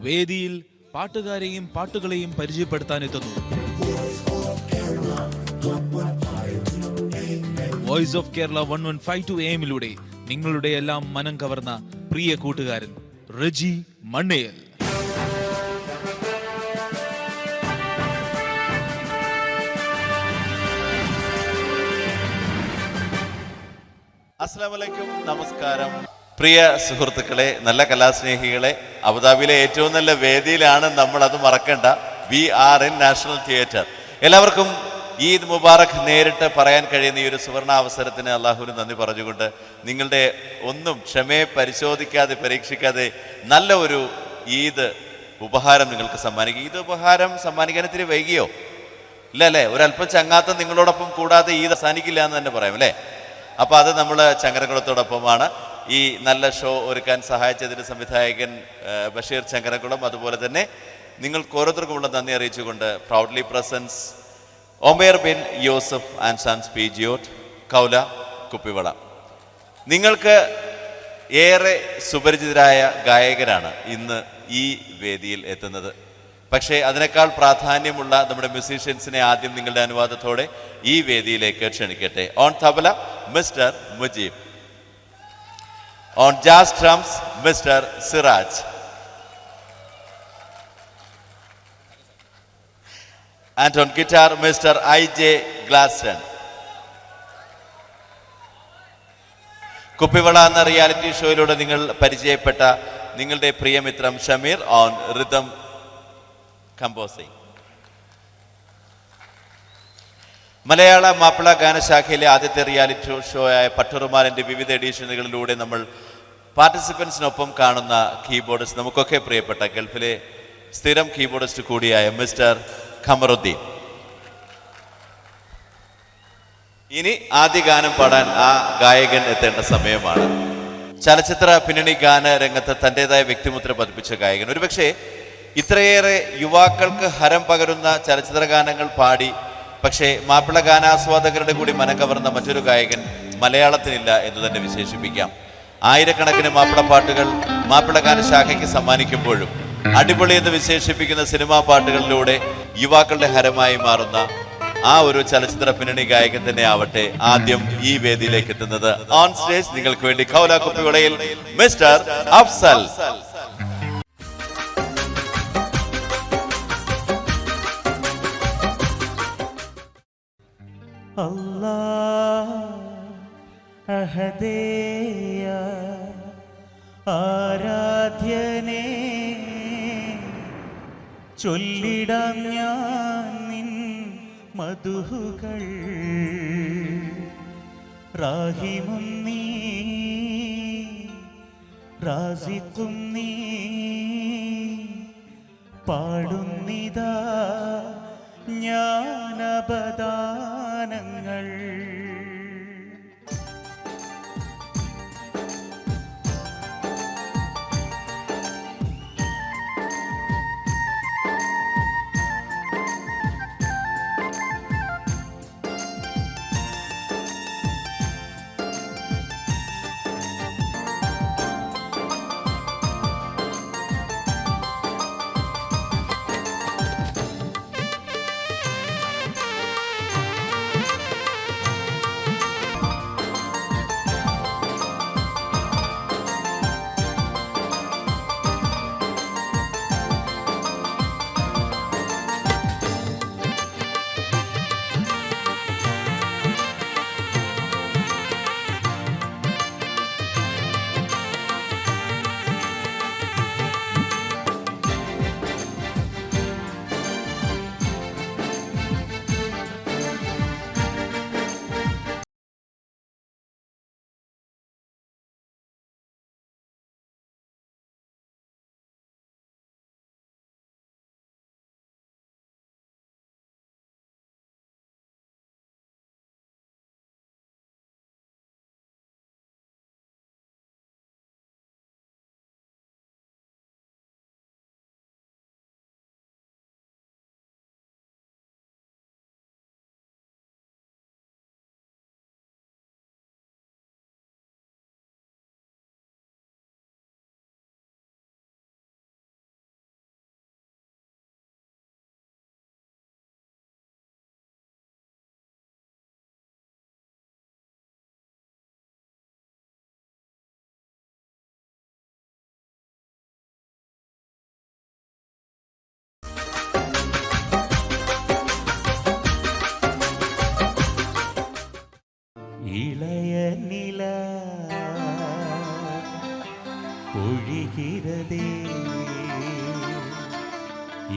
വേദിയിൽ പാട്ടുകാരെയും പാട്ടുകളെയും പരിചയപ്പെടുത്താനെത്തുന്നു voice of Kerala 1152 AM-ലൂടെ നിങ്ങളുടെ എല്ലാം മനം കവർന്ന പ്രിയ കൂട്ടുകാരൻ റെജി മണ്ണേൽ. അസ്സലാമു അലൈക്കും, നമസ്കാരം. പ്രിയ സുഹൃത്തുക്കളെ, നല്ല കലാസ്നേഹികളെ, അബുദാബിയിലെ ഏറ്റവും നല്ല വേദിയിലാണ് നമ്മൾ, അത് മറക്കണ്ട. We are in national theatre. എല്ലാവർക്കും ഈദ് മുബാറക് നേരിട്ട് പറയാൻ കഴിയുന്ന ഈ ഒരു സുവർണ അവസരത്തിന് അള്ളാഹുവിന് നന്ദി പറഞ്ഞുകൊണ്ട് നിങ്ങളുടെ ഒന്നും ക്ഷമയെ പരിശോധിക്കാതെ പരീക്ഷിക്കാതെ നല്ല ഒരു ഈദ് ഉപഹാരം നിങ്ങൾക്ക് സമ്മാനിക്കും. ഈദ് ഉപഹാരം സമ്മാനിക്കാൻ ഇത്തിരി വൈകിയോ? ഇല്ല അല്ലേ? ഒരല്പം ചങ്ങാത്തം നിങ്ങളോടൊപ്പം കൂടാതെ ഈദ് അവസാനിക്കില്ല എന്ന് തന്നെ പറയാം അല്ലേ? അപ്പോൾ അത് നമ്മൾ ചങ്ങരകുളത്തോടൊപ്പമാണ്. ഈ നല്ല ഷോ ഒരുക്കാൻ സഹായിച്ചതിന് സംവിധായകൻ ബഷീർ ചങ്ങരകുളം, അതുപോലെ തന്നെ നിങ്ങൾക്ക് ഓരോരുത്തർക്കുമുള്ള നന്ദി അറിയിച്ചുകൊണ്ട് proudly presents Omer bin Yousaf and sons പീജിയോട്ട്, കൗല, കുപ്പിവള. നിങ്ങൾക്ക് ഏറെ സുപരിചിതരായ ഗായകരാണ് ഇന്ന് ഈ വേദിയിൽ എത്തുന്നത്. പക്ഷേ അതിനേക്കാൾ പ്രാധാന്യമുള്ള നമ്മുടെ മ്യൂസീഷ്യൻസിനെ ആദ്യം നിങ്ങളുടെ അനുവാദത്തോടെ ഈ വേദിയിലേക്ക് ക്ഷണിക്കട്ടെ. On tabla mister Mujeeb, on jazz drums mister Siraj, and on guitar Mr. I.J. Glaston. Kuppivala എന്ന റിയാലിറ്റി ഷോയിലൂടെ നിങ്ങൾ പരിചയപ്പെട്ട നിങ്ങളുടെ പ്രിയമിത്രം ഷമീർ ഓൺ റിതം കമ്പോസിംഗ്. മലയാള മാപ്പിള ഗാനശാഖയിലെ ആദ്യത്തെ റിയാലിറ്റി ഷോ ആയ പട്ടുറുമാലിൻ്റെ വിവിധ എഡിഷനുകളിലൂടെ നമ്മൾ പാർട്ടിസിപ്പൻസിനൊപ്പം കാണുന്ന കീബോർഡിസ്റ്റ്, നമുക്കൊക്കെ പ്രിയപ്പെട്ട ഗൾഫിലെ സ്ഥിരം കീബോർഡിസ്റ്റ് കൂടിയായ മിസ്റ്റർ ഖമറുദ്ദീൻ. ഇനി ആദ്യ ഗാനം പാടാൻ ആ ഗായകൻ എത്തേണ്ട സമയമാണ്. ചലച്ചിത്ര പിന്നണി ഗാന രംഗത്ത് തൻ്റെതായ വ്യക്തിമുദ്ര പതിപ്പിച്ച ഗായകൻ, ഒരുപക്ഷെ ഇത്രയേറെ യുവാക്കൾക്ക് ഹരം പകരുന്ന ചലച്ചിത്ര ഗാനങ്ങൾ പാടി പക്ഷേ മാപ്പിള ഗാനാസ്വാദകരുടെ കൂടി മനം കവർന്ന മറ്റൊരു ഗായകൻ മലയാളത്തിനില്ല എന്ന് തന്നെ വിശേഷിപ്പിക്കാം. ആയിരക്കണക്കിന് മാപ്പിള പാട്ടുകൾ മാപ്പിള ഗാനശാഖയ്ക്ക് സമ്മാനിക്കുമ്പോഴും അടിപൊളി എന്ന് വിശേഷിപ്പിക്കുന്ന സിനിമാ പാട്ടുകളിലൂടെ യുവാക്കളുടെ ഹരമായി മാറുന്ന ആ ഒരു ചലച്ചിത്ര പിന്നണി ഗായകൻ തന്നെ ആവട്ടെ ആദ്യം ഈ വേദിയിലേക്ക് എത്തുന്നത്. ഓൺ സ്റ്റേജ് നിങ്ങൾക്ക് വേണ്ടി കൗല കുപ്പിവളയിൽ മിസ്റ്റർ അഫ്സൽ. അല്ലാഹ് അഹദേയ ആരാധ്യനേ, ചൊല്ലിടാം ഞാൻ നിൻ മധുഹുകൾ. റാഹിമും നീ റാസിഖും നീ, പാടുന്നിതാ ജ്ഞാനപദാനങ്ങൾ.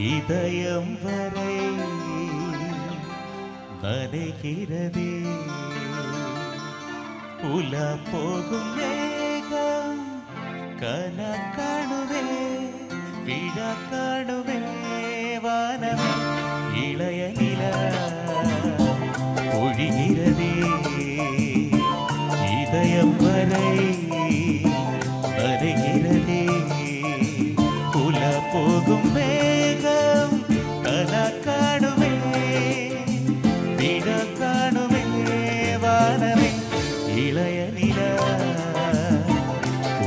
இதயம் வரை நனைகிறதே உல போகும் மேகம் கன காணுவே விழ காணுவே வானமே இளைய நிலா ஒழிகிறதே இதயம் வரை நனைகிறதே உல போகும் மேகம் கன காணுவே விழ காணுவே வானமே இளைய நிலா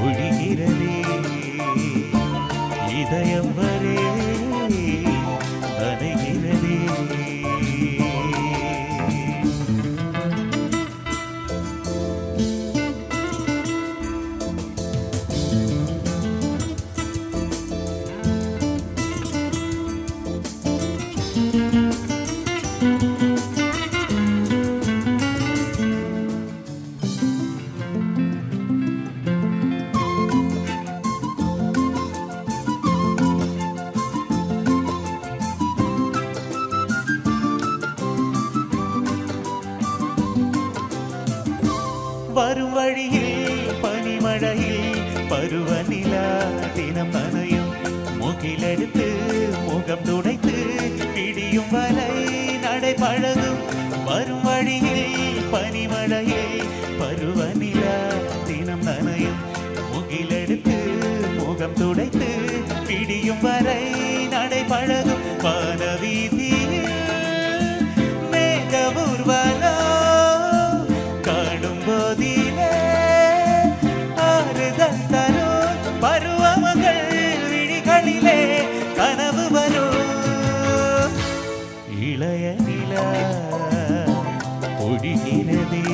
ஒழிகிறதே இதயம் வரை நனைகிறதே வரும் வழியில் பனிமழையில் பருவநிலா தினம் நனையும் முகிலெடுத்து முகம் துடைத்து பிடியும் வரை நடை பழகும் வரும் வழியில் பனிமழையில் பருவநிலா தினம் நனையும் முகிலெடுத்து முகம் துடைத்து பிடியும் வரை நடை பழகும் வானவீதியில் மேக ஊர்வலம் காணும் போதிலே ஆறுதல் தரும் பருவமகள் விழிகளிலே கனவு வரும் இளைய நிலா ஒழிகிறதே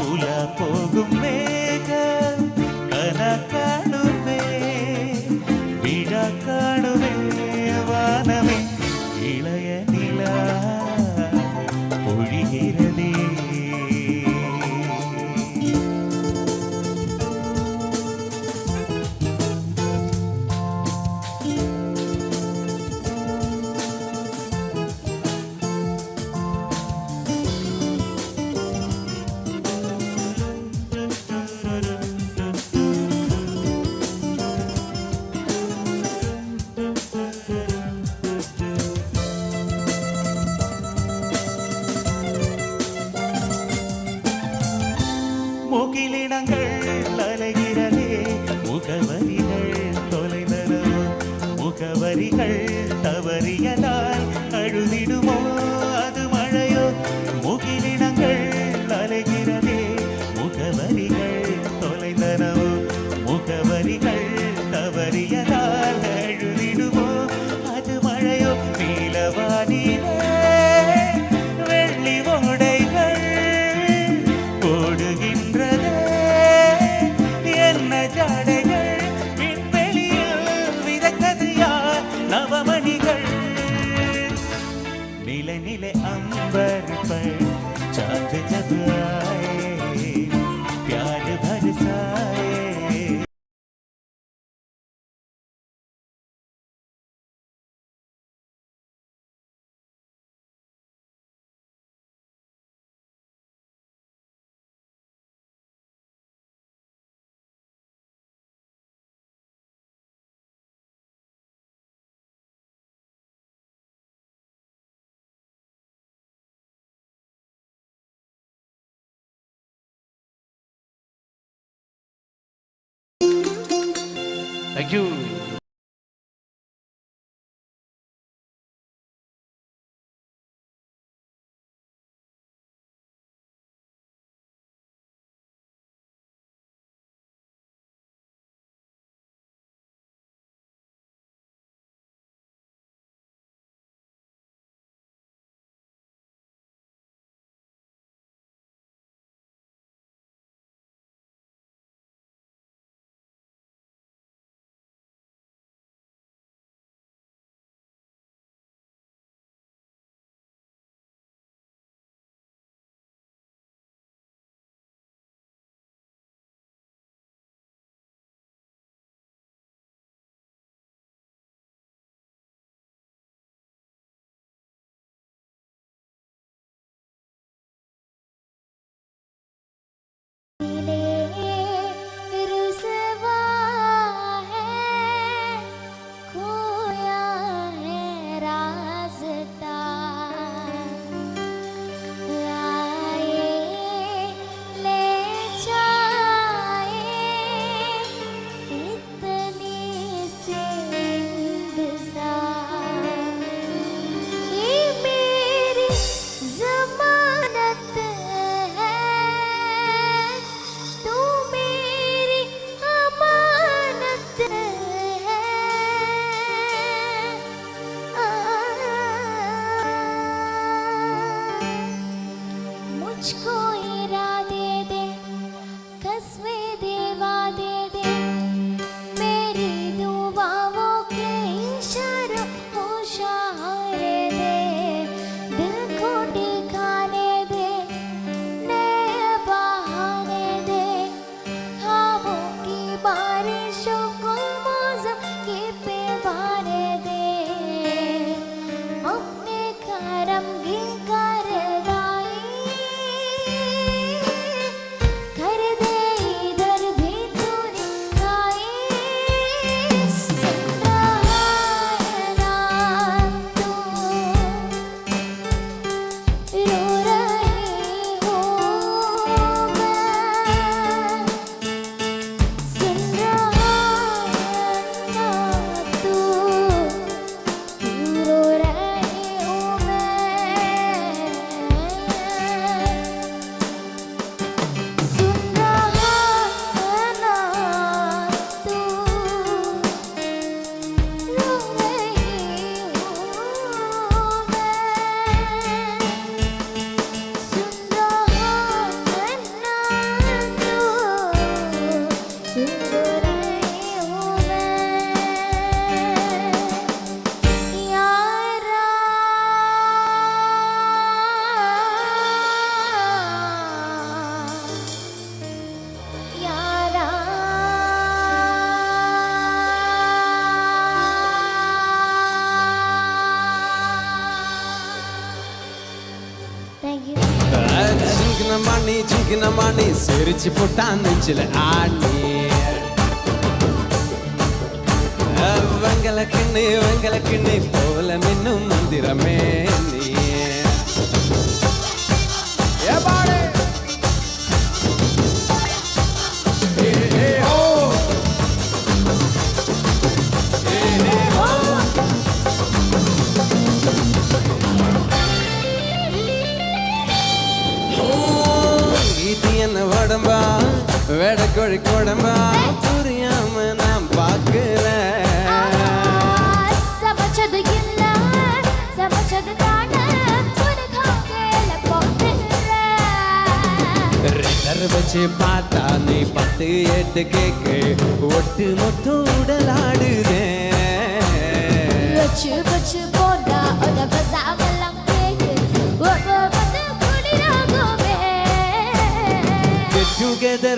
உலா போகும் மேகம் கன காணுவே விழா காணுவே வானமே இளைய நிலா ஒழிகிறதே முகிலினங்கள் அலைகிறதே முகவரிகள் தொலைந்தனோ முகவரிகள் தவறியதால் அழுதிடுமோ அது மழையோ முகிலினங்கள் அலைகிறதே முகவரிகள் தொலைந்தனோ முகவரிகள் தவறியதால் அழுதிடுமோ அது மழையோ நீலவானிலே வெள்ளி ஓடைகள் ஓடுகின்றதே என்ன ஜாடைகள் விண்வெளியில் விதைத்தது யார் நவமணிகள் நிலை நிலை அம்பர் पर चांद जब आए प्यार बरसाए Thank you. ചിക്കന മണി സിരിച്ച് പൊട്ടാൻ നെഞ്ചിലെ ആണി വെങ്കലക്കിണ്ണി പോലെ മിന്നും മന്ദിരമേ നീ உடம்பா வேடக்கோழி குடம்பா புரியாம நான் பார்க்கிறேன் சமைச்சது இல்ல சமைச்சது தானே உனக்காக போட்டுறேன் வச்சு பார்த்தா நீ 10-8 கேக்கு ஒட்டு மொத்தம் உடலாடுதே வச்சு வச்சு போடா உன பசாமலாம் கேக்கு ஒவ்வொரு குளிராகுமே together